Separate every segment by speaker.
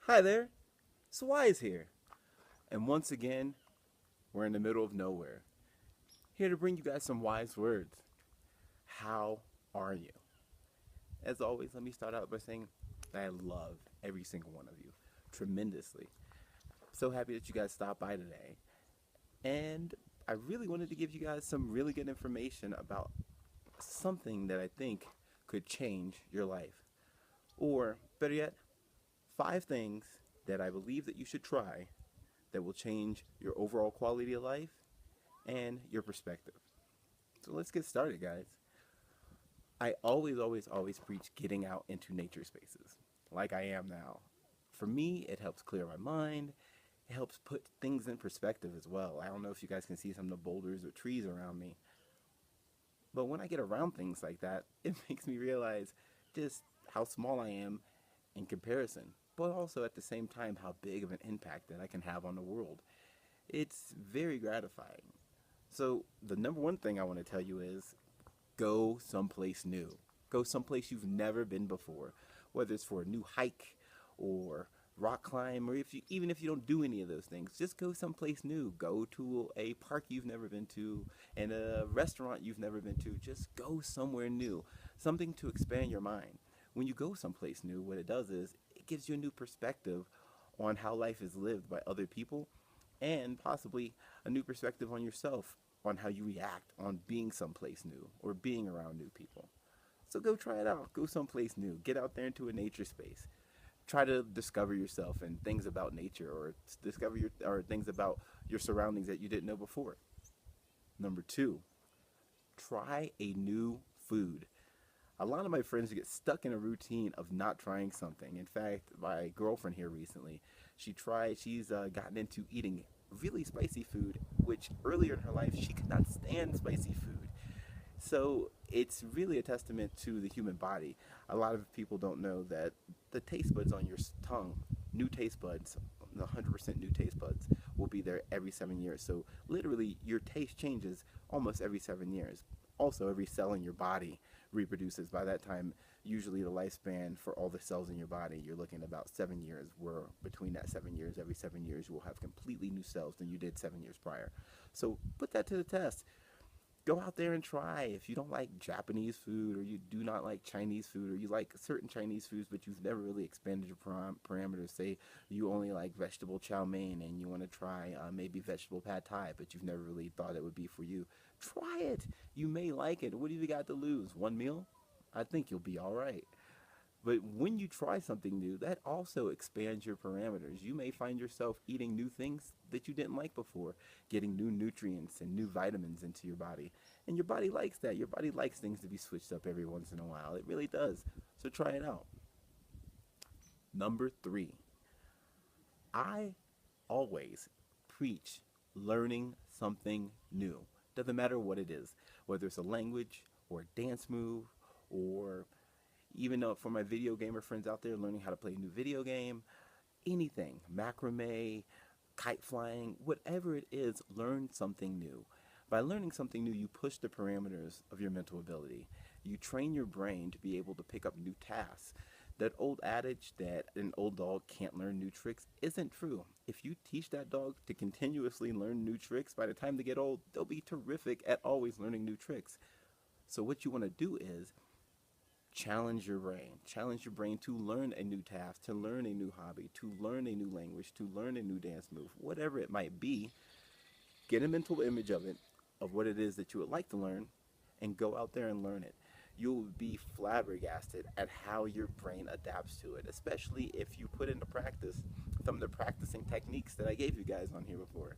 Speaker 1: Hi there, it's Wise here. And once again, we're in the middle of nowhere. Here to bring you guys some wise words. How are you? As always, let me start out by saying that I love every single one of you tremendously. So happy that you guys stopped by today. And I really wanted to give you guys some really good information about something that I think could change your life. Or, better yet, 5 things that I believe that you should try that will change your overall quality of life and your perspective. So let's get started, guys. I always preach getting out into nature spaces, like I am now. For me, it helps clear my mind. It helps put things in perspective as well. I don't know if you guys can see some of the boulders or trees around me, but when I get around things like that, it makes me realize just how small I am in comparison, but also at the same time how big of an impact that I can have on the world. It's very gratifying. So, the number one thing I want to tell you is go someplace new. Go someplace you've never been before, whether it's for a new hike or rock climb, or even if you don't do any of those things, just go someplace new. Go to a park you've never been to and a restaurant you've never been to. Just go somewhere new, something to expand your mind. When you go someplace new, what it does is it gives you a new perspective on how life is lived by other people and possibly a new perspective on yourself on how you react on being someplace new or being around new people. So go try it out. Go someplace new. Get out there into a nature space. Try to discover yourself and things about nature or discover your or things about your surroundings that you didn't know before. Number 2, try a new food. A lot of my friends get stuck in a routine of not trying something. In fact, my girlfriend here recently, she's gotten into eating really spicy food, which earlier in her life she could not stand spicy food. So it's really a testament to the human body. A lot of people don't know that the taste buds on your tongue, new taste buds, 100% new taste buds, will be there every 7 years. So literally, your taste changes almost every 7 years. Also, every cell in your body reproduces. By that time, usually the lifespan for all the cells in your body, you're looking at about 7 years, where between that 7 years, every 7 years, you will have completely new cells than you did 7 years prior. So put that to the test. Go out there and try. If you don't like Japanese food, or you do not like Chinese food, or you like certain Chinese foods but you've never really expanded your parameters, say you only like vegetable chow mein and you want to try maybe vegetable pad thai but you've never really thought it would be for you, try it. You may like it. What have you got to lose? One meal? I think you'll be all right. But when you try something new, that also expands your parameters. You may find yourself eating new things that you didn't like before, getting new nutrients and new vitamins into your body. And your body likes that. Your body likes things to be switched up every once in a while. It really does. So try it out. Number 3, I always preach learning something new. Doesn't matter what it is, whether it's a language or a dance move or even for my video gamer friends out there learning how to play a new video game, anything, macrame, kite flying, whatever it is, learn something new. By learning something new, you push the parameters of your mental ability. You train your brain to be able to pick up new tasks. That old adage that an old dog can't learn new tricks isn't true. If you teach that dog to continuously learn new tricks, by the time they get old, they'll be terrific at always learning new tricks. So what you want to do is challenge your brain. Challenge your brain to learn a new task, to learn a new hobby, to learn a new language, to learn a new dance move, whatever it might be. Get a mental image of what it is that you would like to learn, and go out there and learn it. You'll be flabbergasted at how your brain adapts to it, especially if you put into practice some of the practicing techniques that I gave you guys on here before.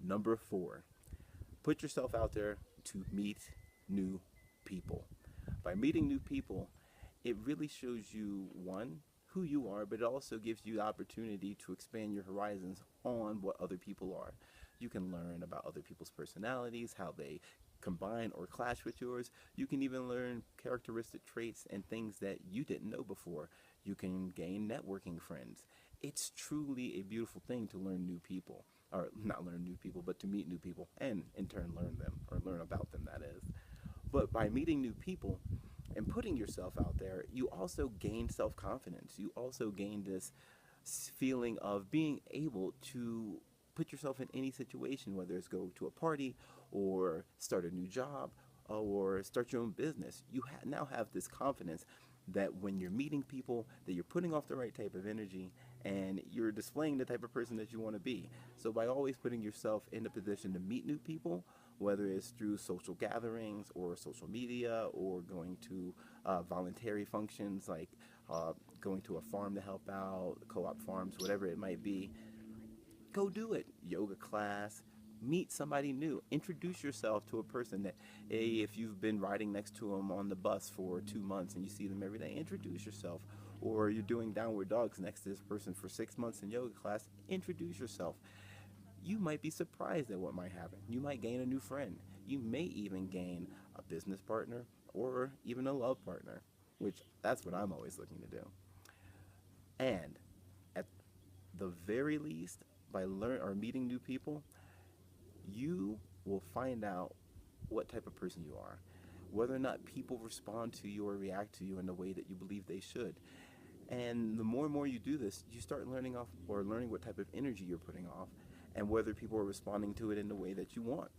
Speaker 1: Number 4, put yourself out there to meet new people. By meeting new people, it really shows you, one, who you are, but it also gives you the opportunity to expand your horizons on what other people are. You can learn about other people's personalities, how they combine or clash with yours. You can even learn characteristic traits and things that you didn't know before. You can gain networking friends. It's truly a beautiful thing to learn new people, or not learn new people, but to meet new people and in turn learn them, or learn about them, that is. But by meeting new people and putting yourself out there, you also gain self confidence. You also gain this. feeling of being able to put yourself in any situation, whether it's go to a party or start a new job or start your own business. You now have this confidence that when you're meeting people, that you're putting off the right type of energy and you're displaying the type of person that you want to be. So by always putting yourself in a position to meet new people, whether it's through social gatherings or social media or going to voluntary functions like going to a farm to help out, co-op farms, whatever it might be, go do it. Yoga class, meet somebody new. Introduce yourself to a person that, hey, if you've been riding next to them on the bus for 2 months and you see them every day, introduce yourself. Or you're doing downward dogs next to this person for 6 months in yoga class, introduce yourself. You might be surprised at what might happen. You might gain a new friend. You may even gain a business partner or even a love partner, which that's what I'm always looking to do. And at the very least, by meeting new people, you will find out what type of person you are, whether or not people respond to you or react to you in the way that you believe they should. And the more and more you do this, you start learning what type of energy you're putting off and whether people are responding to it in the way that you want.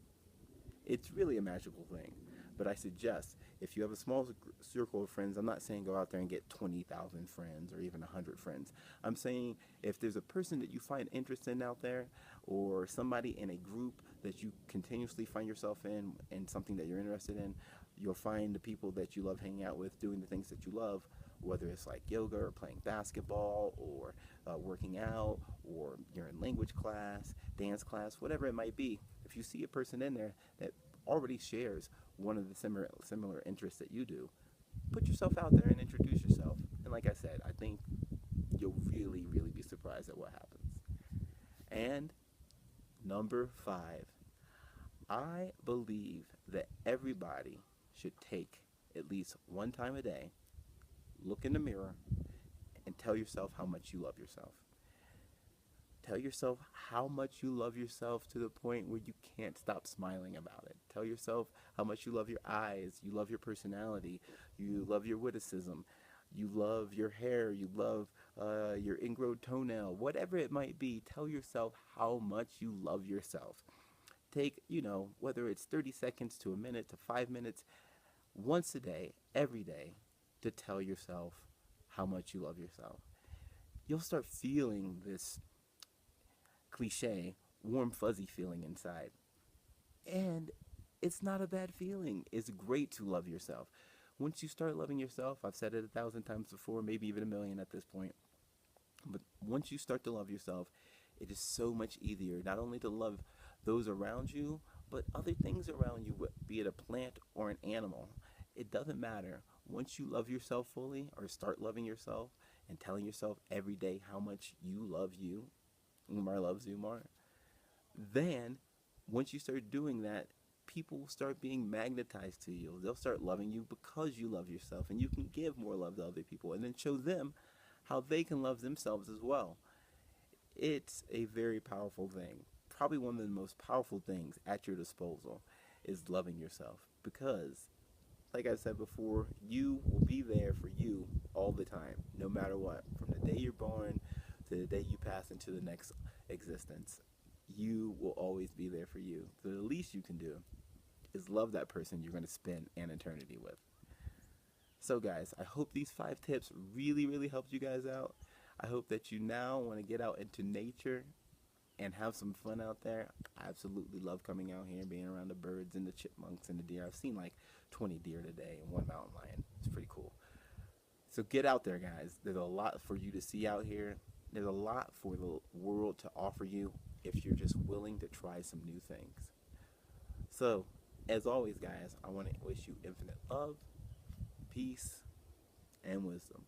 Speaker 1: It's really a magical thing. But I suggest if you have a small circle of friends, I'm not saying go out there and get 20,000 friends or even 100 friends. I'm saying if there's a person that you find interest in out there or somebody in a group that you continuously find yourself in and something that you're interested in, you'll find the people that you love hanging out with doing the things that you love, whether it's like yoga or playing basketball or working out or you're in language class, dance class, whatever it might be. If you see a person in there that already shares one of the similar interests that you do, put yourself out there and introduce yourself. And like I said, I think you'll really, really be surprised at what happens. And number 5, I believe that everybody should take at least one time a day, look in the mirror, and tell yourself how much you love yourself. Tell yourself how much you love yourself to the point where you can't stop smiling about it. Tell yourself how much you love your eyes, you love your personality, you love your witticism, you love your hair, you love your ingrown toenail, whatever it might be. Tell yourself how much you love yourself. Take, whether it's 30 seconds to a minute to 5 minutes, once a day, every day, to tell yourself how much you love yourself. You'll start feeling this cliche, warm, fuzzy feeling inside. And it's not a bad feeling. It's great to love yourself. Once you start loving yourself, I've said it 1,000 times before, maybe even 1,000,000 at this point, but once you start to love yourself, it is so much easier not only to love those around you, but other things around you, be it a plant or an animal. It doesn't matter. Once you love yourself fully or start loving yourself and telling yourself every day how much you love you, Umar loves Umar, then once you start doing that, people will start being magnetized to you. They'll start loving you because you love yourself, and you can give more love to other people and then show them how they can love themselves as well. It's a very powerful thing. Probably one of the most powerful things at your disposal is loving yourself because, like I said before, you will be there for you all the time, no matter what. From the day you're born to the day you pass into the next existence, you will always be there for you. So the least you can do is love that person you're going to spend an eternity with. So guys, I hope these 5 tips really, really helped you guys out. I hope that you now want to get out into nature and have some fun out there. I absolutely love coming out here and being around the birds and the chipmunks and the deer. I've seen like 20 deer today and 1 mountain lion. It's pretty cool. So get out there, guys. There's a lot for you to see out here. There's a lot for the world to offer you if you're just willing to try some new things. So, as always, guys, I want to wish you infinite love, peace, and wisdom.